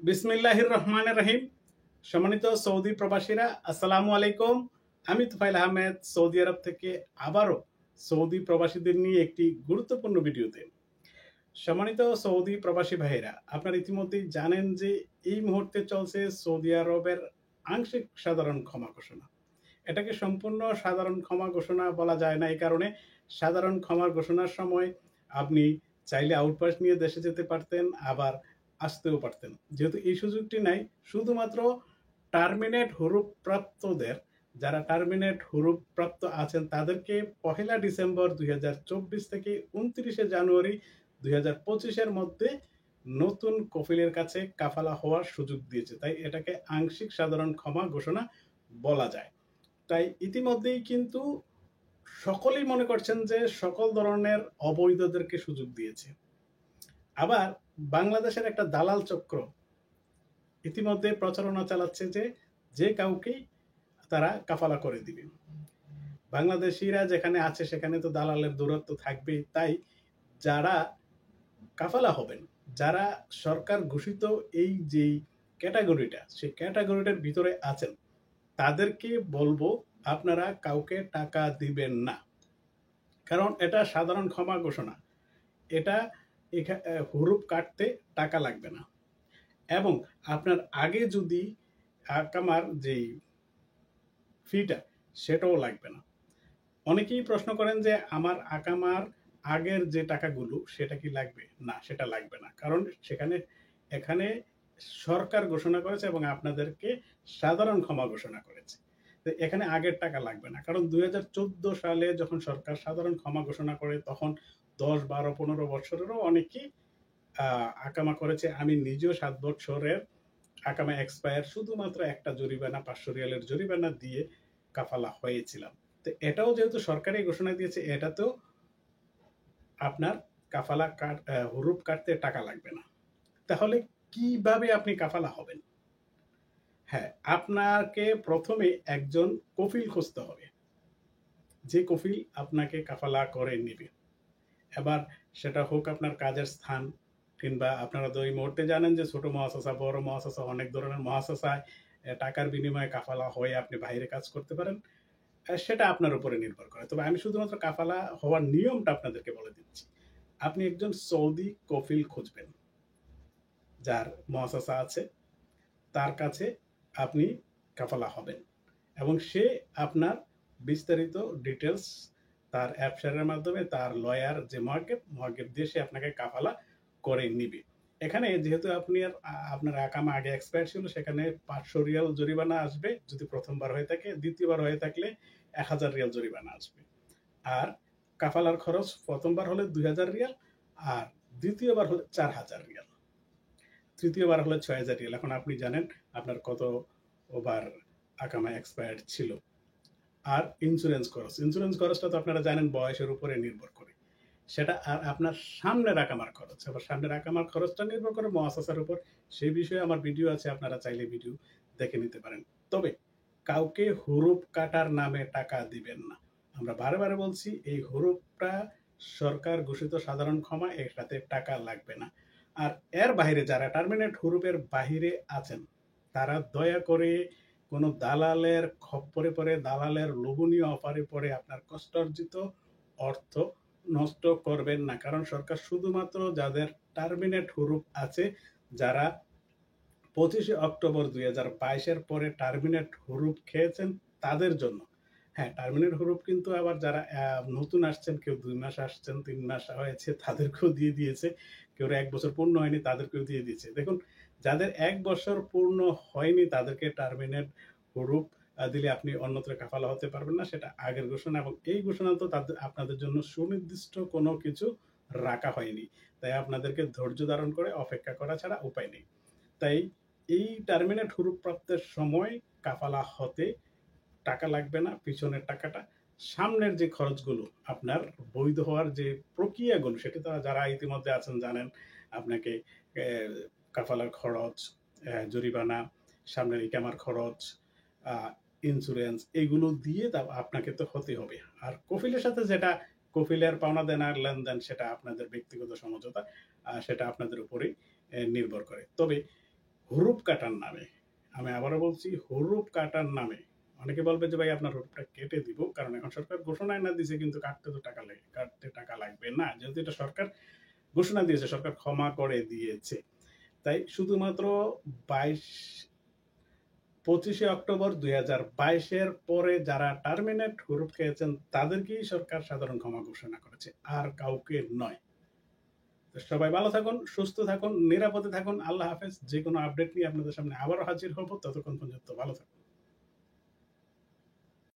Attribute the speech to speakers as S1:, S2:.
S1: বিসমিল্লাহির রহমানির রহিম। সম্মানিত সৌদি প্রবাসীরা, আসসালামু আলাইকুম। আমি তুফাইল আহমেদ, সৌদি আরব থেকে আবারও সৌদি প্রবাসীদের নিয়ে একটি গুরুত্বপূর্ণ ভিডিওতে। সম্মানিত সৌদি প্রবাসী ভাইয়েরা, আপনারা ইতিমধ্যেই জানেন যে এই মুহূর্তে চলছে সৌদি আরবের আংশিক সাধারণ ক্ষমা ঘোষণা। এটাকে সম্পূর্ণ সাধারণ ক্ষমা ঘোষণা বলা যায় না, এই কারণে সাধারণ ক্ষমার ঘোষণার সময় আপনি চাইলে আউটপাস নিয়ে দেশে যেতে পারতেন, আবার আসতেও পারতেন। যেহেতু এই সুযোগটি নাই, শুধুমাত্র টার্মিনেট হরুপ প্রাপ্তদের, যারা টার্মিনেট হরুপ প্রাপ্ত আছেন তাদেরকে 1 ডিসেম্বর 2024 থেকে 29 জানুয়ারি 2025-এর মধ্যে নতুন কফিলের কাছে কাফালা হওয়ার সুযোগ দিয়েছে। তাই এটাকে আংশিক সাধারণ ক্ষমা ঘোষণা বলা যায়। তাই ইতিমধ্যেই কিন্তু সকলেই মনে করছেন যে সকল ধরনের অবৈধদেরকে সুযোগ দিয়েছে। আবার বাংলাদেশের একটা দালাল চক্র ইতিমধ্যে প্রচারণা চালাচ্ছে যে যে কাউকেই তারা কাফালা করে দিবে। বাংলাদেশিরা যেখানে আছে সেখানে তো দালালের দূরত্ব থাকবেই। তাই যারা কাফালা হবেন, যারা সরকার ঘোষিত এই যে ক্যাটাগরিটা, সেই ক্যাটাগরিটার ভিতরে আছেন, তাদেরকে বলবো আপনারা কাউকে টাকা দিবেন না। কারণ এটা সাধারণ ক্ষমা ঘোষণা। এটা হুরুপ কাটতে টাকা লাগবে না, এবং আপনার আগে যদি আকামার যেই ফিটা সেটাও লাগবে না। অনেকেই প্রশ্ন করেন যে আমার আকামার আগের যে টাকাগুলো সেটা কি লাগবে? না, সেটা লাগবে না। কারণ এখানে সরকার ঘোষণা করেছে এবং আপনাদেরকে সাধারণ ক্ষমা ঘোষণা করেছে। তো এখানে আগের টাকা লাগবে না। কারণ 2014 সালে যখন সরকার সাধারণ ক্ষমা ঘোষণা করে, তখন 10, 12, 15 বছরেরও অনেকেই আকামা করেছে। আমি নিজেও 7 বছরের আকামা এক্সপায়ার শুধুমাত্র একটা জরিমানা, 500 রিয়ালের জরিমানা দিয়ে কাফালা হয়েছিলাম। তো এটাও যেহেতু সরকারি ঘোষণা দিয়েছে, এটাতেও আপনার কাফালা হুরুপ কাটতে টাকা লাগবে না। তাহলে কিভাবে আপনি কাফালা হবেন? হ্যাঁ, আপনাকে প্রথমে একজন কফিল খুঁজতে হবে, যে কফিল আপনাকে কাফালা করে নেবে। এবার সেটা হোক আপনার কাজের স্থান, কিংবা আপনারা তো এই মুহূর্তে জানেন যে ছোট মহাশাসা, বড় মহাশাসা, অনেক ধরনের মহাশাসায় টাকার বিনিময়ে কাফালা হয়ে আপনি বাইরে কাজ করতে পারেন। সেটা আপনার উপরে নির্ভর করে। তবে আমি শুধুমাত্র কাফালা হওয়ার নিয়মটা আপনাদেরকে বলে দিচ্ছি। আপনি একজন সৌদি কফিল খুঁজবেন, যার মহাশাসা আছে, তার কাছে আপনি কাফালা হবেন, এবং সে আপনার বিস্তারিত ডিটেলস তার অ্যাপসারের মাধ্যমে, তার লয়ার যে মহাগেব দিয়ে সে আপনাকে কাফালা করে নিবে। এখানে যেহেতু আপনার আকামা আগে এক্সপায়ার ছিল, সেখানে 500 রিয়াল জরিমানা আসবে যদি প্রথমবার হয়ে থাকে। দ্বিতীয়বার হয়ে থাকলে 1000 রিয়াল জরিমানা আসবে। আর কাফালার খরচ প্রথমবার হলে 2000 রিয়াল, আর দ্বিতীয়বার হলে 4000 রিয়াল, তৃতীয়বার হলে 6000 রিয়াল। এখন আপনি জানেন আপনার কত ওভার আকামা এক্সপায়ার্ড ছিল। আর ইন্স্যুরেন্স খরচটা তো আপনারা জানেন বয়সের উপরে নির্ভর করে। সেটা আর আপনার সামনের আকামার খরচ, আবার সামনের আকামার খরচটা নির্ভর করে মহাশাসার উপর। সেই বিষয়ে আমার ভিডিও আছে, আপনারা চাইলে ভিডিও দেখে নিতে পারেন। তবে কাউকে হুরুপ কাটার নামে টাকা দিবেন না। আমরা বারে বারে বলছি, এই হুরুপটা সরকার ঘোষিত সাধারণ ক্ষমা, এর সাথে টাকা লাগবে না। আর এর বাইরে যারা টার্মিনেট হুরুপের বাহিরে আছেন, তারা দয়া করে কোনো দালালের খপ্পরে পড়ে, দালালের লোভনীয় অফারে পড়ে আপনার কষ্টার্জিত অর্থ নষ্ট করবেন না। কারণ সরকার শুধুমাত্র যাদের টার্মিনেট হুরুপ আছে, যারা 25 অক্টোবর 2022-এর পরে টার্মিনেট হুরুপ খেয়েছেন, তাদের জন্য। হ্যাঁ, টার্মিনেট হুরুপ কিন্তু আবার যারা নতুন আসছেন, কেউ 2 মাস আসছেন, 3 মাস হয়েছে, তাদেরকেও দিয়ে দিয়েছে। কেউ 1 বছর পূর্ণ হয়নি, তাদেরকেও দিয়ে দিয়েছে। দেখুন, যাদের 1 বছর পূর্ণ হয়নি তাদেরকে টার্মিনেট হুরুপ দিলে আপনি অন্যত্র কাফালা হতে পারবেন না। সেটা আগের ঘোষণা, এবং এই ঘোষণা তো আপনাদের জন্য সুনির্দিষ্ট কোনো কিছু রাখা হয়নি। তাই আপনাদেরকে ধৈর্য ধারণ করে অপেক্ষা করা ছাড়া উপায় নেই। তাই এই টার্মিনেট হুরুপ প্রাপ্তের সময় কাফালা হতে টাকা লাগবে না। পিছনের টাকাটা, সামনের যে খরচগুলো, আপনার বৈধ হওয়ার যে প্রক্রিয়াগুলো, সেটা তো যারা ইতিমধ্যে আছেন জানেন। আপনাকে কাফালার খরচ, জরিমানা, সামনের ইকামার খরচ, ইন্স্যুরেন্স, এগুলো দিয়ে আপনাকে তো হতে হবে। আর কফিলের সাথে যেটা কফিলের পাওনা দেনার লেনদেন, সেটা আপনাদের ব্যক্তিগত সমঝোতা, সেটা আপনাদের উপরেই নির্ভর করে। তবে হুরুপ কাটার নামে, আমি আবারও বলছি হুরুপ কাটার নামে। অনেকে বলবে যে ভাই আপনার হুরুপটা কেটে দিব, কারণ এখন সরকার ঘোষণায় না দিয়েছে কিন্তু কাটতে টাকা লাগবে না, যেহেতু এটা সরকার ঘোষণা দিয়েছে, সরকার ক্ষমা করে দিয়েছে। তাই শুধুমাত্র 25 অক্টোবর 2022-এর পরে যারা টার্মিনেট হুরুপ খেয়েছেন তাদেরকেই সরকার সাধারণ ক্ষমা ঘোষণা করেছে, আর কাউকে নয়। তো সবাই ভালো থাকুন, সুস্থ থাকুন, নিরাপদে থাকুন। আল্লাহ হাফেজ। যে কোনো আপডেট নিয়ে আপনাদের সামনে আবারও হাজির হব, ততক্ষণ পর্যন্ত ভালো থাকুন।